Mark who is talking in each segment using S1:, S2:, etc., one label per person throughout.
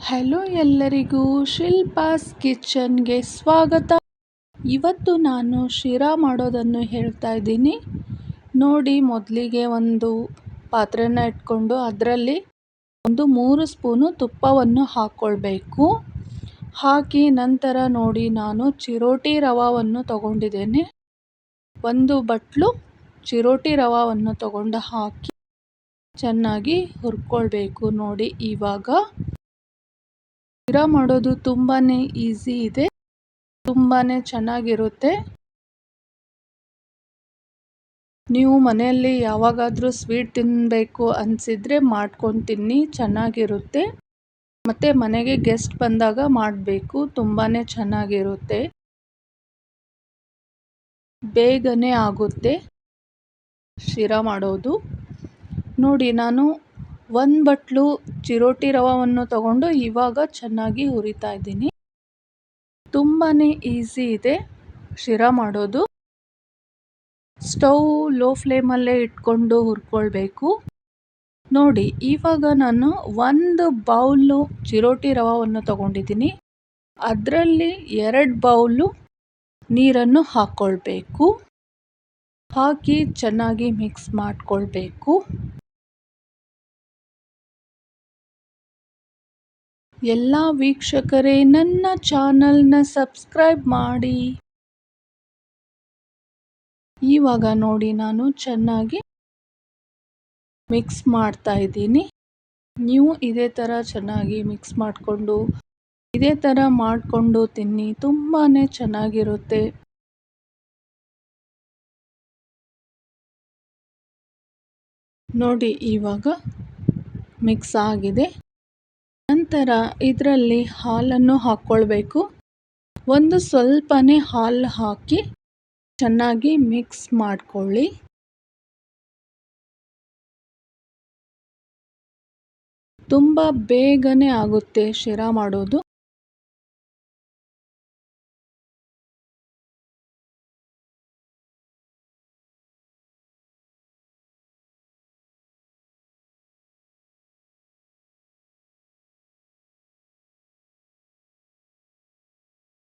S1: Hello ಎಲ್ಲರಿಗೂ ಶಿಲ್ಪಾಸ್ ಕಿಚನ್ಗೆ ಸ್ವಾಗತ. ಇವತ್ತು ನಾನು ಶಿರಾ ಮಾಡೋದನ್ನು ಹೇಳ್ತಾ ಇದ್ದೀನಿ. ನೋಡಿ, ಮೊದಲಿಗೆ ಒಂದು ಪಾತ್ರೆನ ಇಟ್ಕೊಂಡು ಅದರಲ್ಲಿ 3 ಸ್ಪೂನು ತುಪ್ಪವನ್ನು ಹಾಕ್ಕೊಳ್ಬೇಕು. ಹಾಕಿ ನಂತರ ನೋಡಿ, ನಾನು ಚಿರೋಟಿ ರವಾವನ್ನು ತಗೊಂಡಿದ್ದೇನೆ. 1 ಬಟ್ಲು ಚಿರೋಟಿ ರವಾವನ್ನು ತಗೊಂಡು ಹಾಕಿ ಚೆನ್ನಾಗಿ ಹುರ್ಕೊಳ್ಬೇಕು. ನೋಡಿ, ಇವಾಗ ಶಿರಾ ಮಾಡೋದು ತುಂಬಾ ಈಸಿ ಇದೆ, ತುಂಬಾ ಚೆನ್ನಾಗಿರುತ್ತೆ. ನೀವು ಮನೆಯಲ್ಲಿ ಯಾವಾಗಾದರೂ ಸ್ವೀಟ್ ತಿನ್ನಬೇಕು ಅನಿಸಿದರೆ ಮಾಡ್ಕೊಂಡು ತಿನ್ನಿ, ಚೆನ್ನಾಗಿರುತ್ತೆ. ಮತ್ತು ಮನೆಗೆ ಗೆಸ್ಟ್ ಬಂದಾಗ ಮಾಡಬೇಕು, ತುಂಬಾ ಚೆನ್ನಾಗಿರುತ್ತೆ, ಬೇಗನೆ ಆಗುತ್ತೆ ಶಿರಾ ಮಾಡೋದು. ನೋಡಿ, ನಾನು 1 ಬಟ್ಲು ಚಿರೋಟಿ ರವಾವನ್ನು ತಗೊಂಡು ಇವಾಗ ಚೆನ್ನಾಗಿ ಹುರಿತಾ ಇದ್ದೀನಿ. ತುಂಬಾ ಈಸಿ ಇದೆ ಶಿರಾ ಮಾಡೋದು. ಸ್ಟವ್ ಲೋ ಫ್ಲೇಮಲ್ಲೇ ಇಟ್ಕೊಂಡು ಹುರ್ಕೊಳ್ಬೇಕು. ನೋಡಿ, ಇವಾಗ ನಾನು 1 ಬೌಲು ಚಿರೋಟಿ ರವಾವನ್ನು ತಗೊಂಡಿದ್ದೀನಿ. ಅದರಲ್ಲಿ 2 ಬೌಲು ನೀರನ್ನು ಹಾಕ್ಕೊಳ್ಬೇಕು. ಹಾಕಿ ಚೆನ್ನಾಗಿ ಮಿಕ್ಸ್ ಮಾಡಿಕೊಳ್ಬೇಕು. ಎಲ್ಲ ವೀಕ್ಷಕರೇ, ನನ್ನ ಚಾನಲ್ನ ಸಬ್ಸ್ಕ್ರೈಬ್ ಮಾಡಿ. ಇವಾಗ ನೋಡಿ, ನಾನು ಚೆನ್ನಾಗಿ ಮಿಕ್ಸ್ ಮಾಡ್ತಾ ಇದ್ದೀನಿ. ನೀವು ಇದೇ ಥರ ಚೆನ್ನಾಗಿ ಮಿಕ್ಸ್ ಮಾಡಿಕೊಂಡು ಇದೇ ಥರ ಮಾಡಿಕೊಂಡು ತಿನ್ನಿ, ತುಂಬಾ ಚೆನ್ನಾಗಿರುತ್ತೆ. ನೋಡಿ, ಇವಾಗ ಮಿಕ್ಸ್ ಆಗಿದೆ. ನಂತರ ಇದರಲ್ಲಿ ಹಾಲನ್ನು ಹಾಕ್ಕೊಳ್ಬೇಕು. ಒಂದು ಸ್ವಲ್ಪನೇ ಹಾಲು ಹಾಕಿ ಚೆನ್ನಾಗಿ ಮಿಕ್ಸ್ ಮಾಡ್ಕೊಳ್ಳಿ. ತುಂಬ ಬೇಗನೆ ಆಗುತ್ತೆ ಶಿರಾ ಮಾಡೋದು.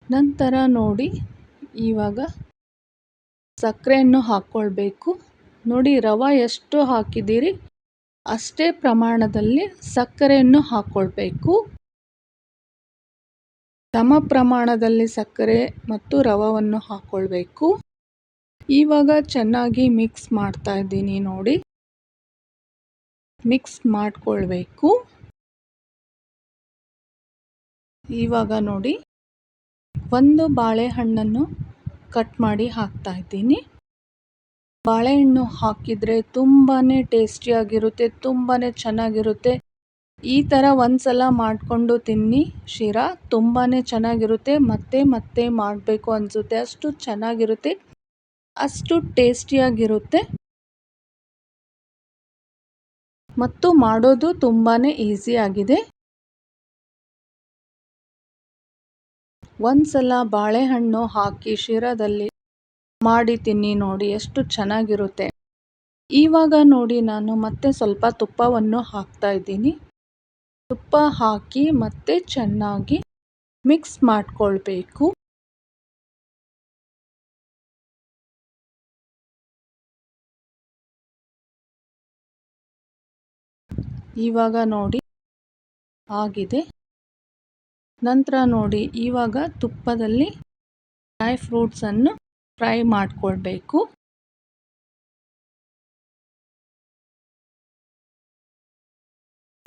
S1: ನಂತರ ನೋಡಿ, ಇವಾಗ ಸಕ್ಕರೆಯನ್ನು ಹಾಕ್ಕೊಳ್ಬೇಕು. ನೋಡಿ, ರವೆ ಎಷ್ಟು ಹಾಕಿದ್ದೀರಿ ಅಷ್ಟೇ ಪ್ರಮಾಣದಲ್ಲಿ ಸಕ್ಕರೆಯನ್ನು ಹಾಕ್ಕೊಳ್ಬೇಕು. ಸಮ ಪ್ರಮಾಣದಲ್ಲಿ ಸಕ್ಕರೆ ಮತ್ತು ರವೆಯನ್ನು ಹಾಕ್ಕೊಳ್ಬೇಕು. ಇವಾಗ ಚೆನ್ನಾಗಿ ಮಿಕ್ಸ್ ಮಾಡ್ತಾ ಇದ್ದೀನಿ. ನೋಡಿ, ಮಿಕ್ಸ್ ಮಾಡಿಕೊಳ್ಬೇಕು. ಇವಾಗ ನೋಡಿ, 1 ಬಾಳೆಹಣ್ಣನ್ನು ಕಟ್ ಮಾಡಿ ಹಾಕ್ತಾ ಇದ್ದೀನಿ. ಬಾಳೆಹಣ್ಣು ಹಾಕಿದರೆ ತುಂಬಾ ಟೇಸ್ಟಿಯಾಗಿರುತ್ತೆ, ತುಂಬಾ ಚೆನ್ನಾಗಿರುತ್ತೆ. ಈ ಥರ ಒಂದ್ಸಲ ಮಾಡಿಕೊಂಡು ತಿನ್ನಿ ಶಿರಾ, ತುಂಬಾ ಚೆನ್ನಾಗಿರುತ್ತೆ. ಮತ್ತೆ ಮತ್ತೆ ಮಾಡಬೇಕು ಅನಿಸುತ್ತೆ, ಅಷ್ಟು ಚೆನ್ನಾಗಿರುತ್ತೆ, ಅಷ್ಟು ಟೇಸ್ಟಿಯಾಗಿರುತ್ತೆ. ಮತ್ತು ಮಾಡೋದು ತುಂಬಾ ಈಸಿಯಾಗಿದೆ. ಒಂದ್ಸಲ ಬಾಳೆಹಣ್ಣು ಹಾಕಿ ಶಿರಾದಲ್ಲಿ ಮಾಡಿ ತಿನ್ನಿ, ನೋಡಿ ಎಷ್ಟು ಚೆನ್ನಾಗಿರುತ್ತೆ. ಇವಾಗ ನೋಡಿ, ನಾನು ಮತ್ತೆ ಸ್ವಲ್ಪ ತುಪ್ಪವನ್ನು ಹಾಕ್ತಾ ಇದ್ದೀನಿ. ತುಪ್ಪ ಹಾಕಿ ಮತ್ತೆ ಚೆನ್ನಾಗಿ ಮಿಕ್ಸ್ ಮಾಡಿಕೊಳ್ಬೇಕು. ಇವಾಗ ನೋಡಿ ಆಗಿದೆ. ನಂತರ ನೋಡಿ, ಇವಾಗ ತುಪ್ಪದಲ್ಲಿ ಡ್ರೈ ಫ್ರೂಟ್ಸನ್ನು ಫ್ರೈ ಮಾಡಿಕೊಳ್ಬೇಕು.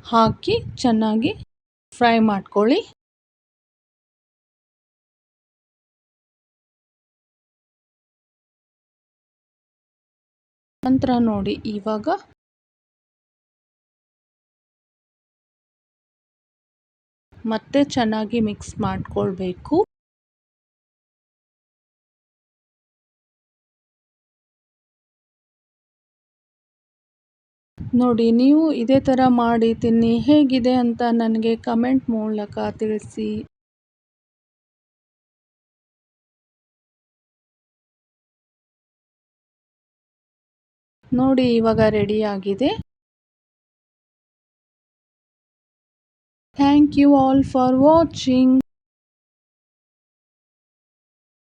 S1: ಹಾಕಿ ಚೆನ್ನಾಗಿ ಫ್ರೈ ಮಾಡ್ಕೊಳ್ಳಿ. ನಂತರ ನೋಡಿ, ಇವಾಗ ಮತ್ತೆ ಚೆನ್ನಾಗಿ ಮಿಕ್ಸ್ ಮಾಡಿಕೊಳ್ಬೇಕು. ನೋಡಿ, ನೀವು ಇದೇ ಥರ ಮಾಡಿ ತಿನ್ನಿ, ಹೇಗಿದೆ ಅಂತ ನನಗೆ ಕಮೆಂಟ್ ಮೂಲಕ ತಿಳಿಸಿ. ನೋಡಿ, ಇವಾಗ ರೆಡಿಯಾಗಿದೆ. Thank you all for watching.